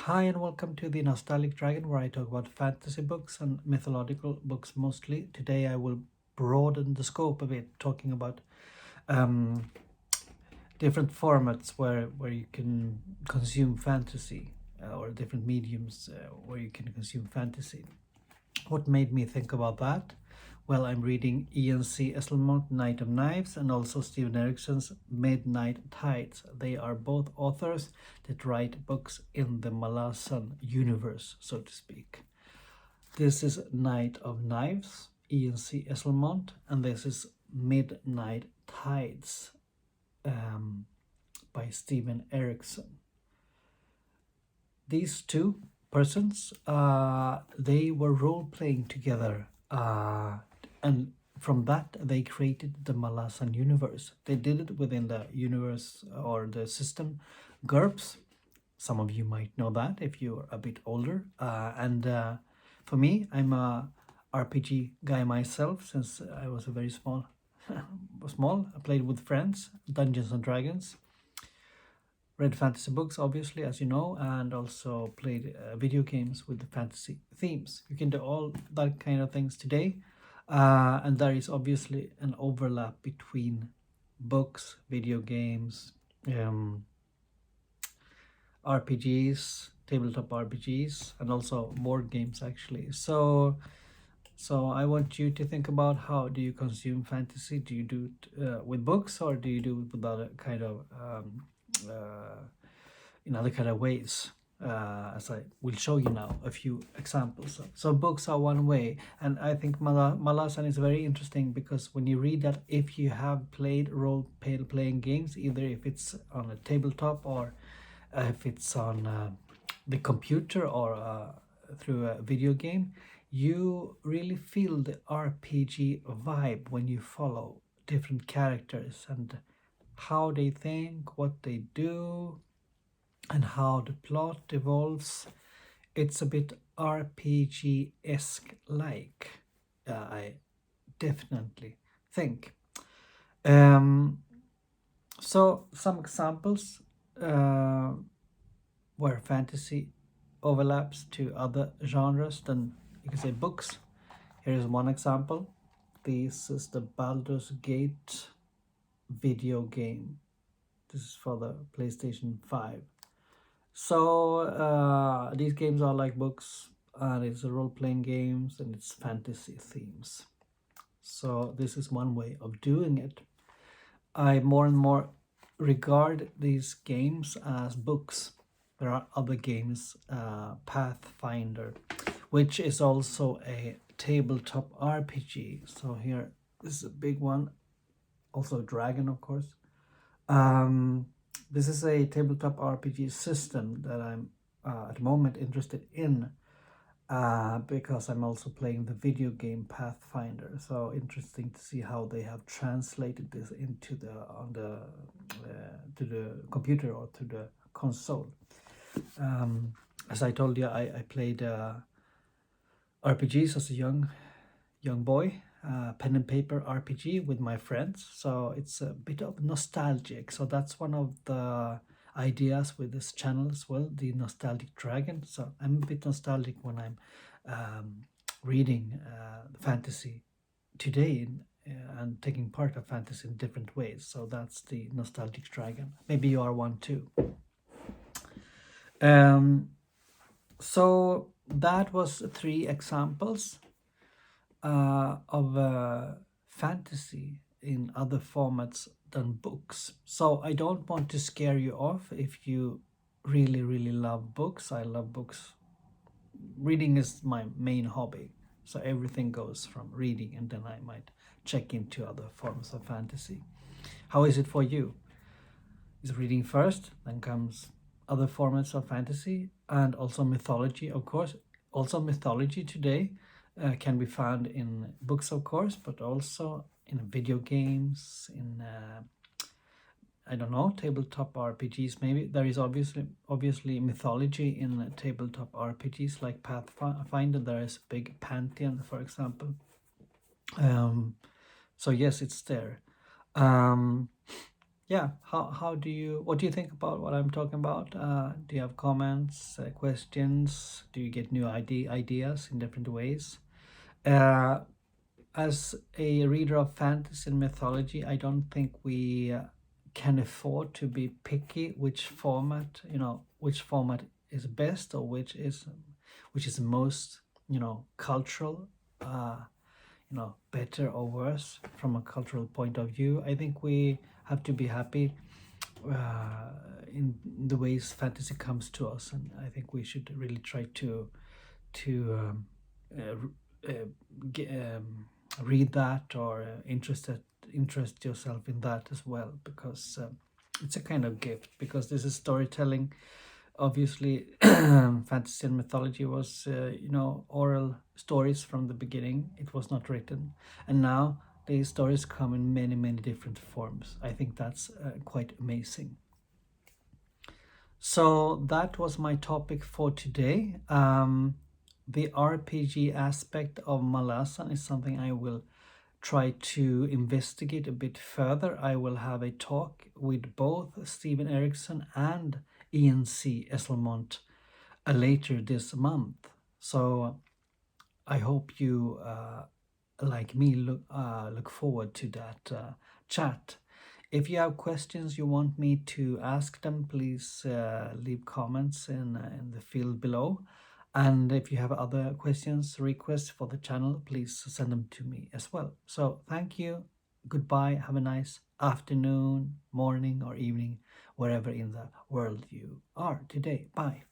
Hi and welcome to the Nostalgic Dragon, where I talk about fantasy books and mythological books mostly. Today I will broaden the scope a bit, talking about um, different formats where you can consume fantasy, or different mediums where you can consume fantasy. What made me think about that? Well, I'm reading Ian C. Esselmont, Knight of Knives, and also Steven Eriksson's Midnight Tides. They are both authors that write books in the Malazan universe, so to speak. This is Knight of Knives, Ian C. Esselmont, and this is Midnight Tides by Steven Eriksson. These two persons, they were role playing together, and from that they created the Malazan universe. They did it within the universe or the system GURPS. Some of you might know that if you're a bit older. And for me, I'm a RPG guy myself since I was a very small. I played with friends, Dungeons and Dragons, read fantasy books, obviously, as you know, and also played video games with the fantasy themes. You can do all that kind of things today, and there is obviously an overlap between books, video games, RPGs, tabletop RPGs, and also board games, actually. So I want you to think about, how do you consume fantasy? Do you do it with books, or do you do it with other kind of in other kind of ways? As I will show you now a few examples. So books are one way, and I think Malazan is very interesting because when you read that, if you have played role-playing games, either if it's on a tabletop or if it's on the computer or through a video game, you really feel the RPG vibe when you follow different characters and how they think, what they do, and how the plot evolves. It's a bit RPG-esque like, I definitely think. So some examples where fantasy overlaps to other genres than, you can say, books. Here is one example. This is the Baldur's Gate video game. This is for the PlayStation 5. So these games are like books, and it's a role-playing games, and it's fantasy themes. So this is one way of doing it. I more and more regard these games as books. There are other games, Pathfinder, which is also a tabletop RPG. So here, this is a big one. Also Dragon, of course. This is a tabletop RPG system that I'm at the moment interested in, because I'm also playing the video game Pathfinder. So interesting to see how they have translated this into to the computer or to the console. As I told you, I played RPGs as a young boy, pen and paper RPG with my friends. So it's a bit of nostalgic. So that's one of the ideas with this channel as well, the Nostalgic Dragon. So I'm a bit nostalgic when I'm reading fantasy today, and taking part of fantasy in different ways. So that's the Nostalgic Dragon. Maybe you are one too. So that was 3 examples of fantasy in other formats than books. So I don't want to scare you off if you really love books. I love books. Reading is my main hobby. So everything goes from reading, and then I might check into other forms of fantasy. How is it for you? Is reading first, then comes other formats of fantasy, and also mythology, of course. Also mythology today can be found in books, of course, but also in video games, in I don't know, tabletop RPGs. Maybe there is obviously mythology in tabletop RPGs like Pathfinder. There is a big pantheon, for example. So yes, it's there. Yeah, how do you, what do you think about what I'm talking about? Do you have comments, questions? Do you get new ideas in different ways? Uh, as a reader of fantasy and mythology, I don't think we can afford to be picky which format, which format is best, or which is most, cultural, uh, better or worse from a cultural point of view. I think we have to be happy in the ways fantasy comes to us, and I think we should really try to uh, uh, ge- read that, or interest yourself in that as well, because it's a kind of gift, because this is storytelling. Obviously, fantasy and mythology was oral stories from the beginning. It was not written, and now these stories come in many, many different forms. I think that's quite amazing. So that was my topic for today. The RPG aspect of Malazan is something I will try to investigate a bit further. I will have a talk with both Stephen Erickson and Ian C. Esselmont later this month. So I hope you, like me, look forward to that chat. If you have questions you want me to ask them, please leave comments in the field below. And if you have other questions, requests for the channel, please send them to me as well. So thank you. Goodbye. Have a nice afternoon, morning, or evening, wherever in the world you are today. Bye.